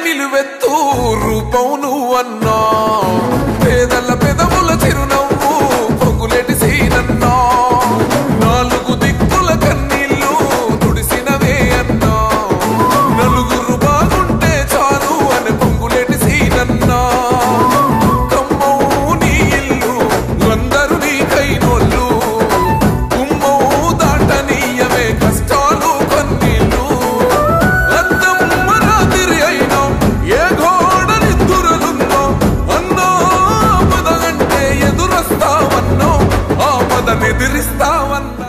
నిలువెత్తు రూపం నువ్వన్నా పేదల పెదవుల చిరునవ్వు పొంగులేటి సీనన్నా నాలుగు దిక్కుల కన్నీళ్లు తుడిసినవే అన్నా నలుగురు బాగుంటే చాలు అని పొంగులేటి సీనన్నా కమ్మవు నీ ఇల్లు అందరూ నీ కైనోళ్ళు గుమ్మవు దాటనీయమే కష్టాలు కన్నీళ్ళు అద్దమ్మ రాత్రి అయినా ఏ గోడ నిద్దురలుందో అన్నో పదగంటే ఎదురొస్తావన్నో ఆ పదనెదిరిస్తావన్నా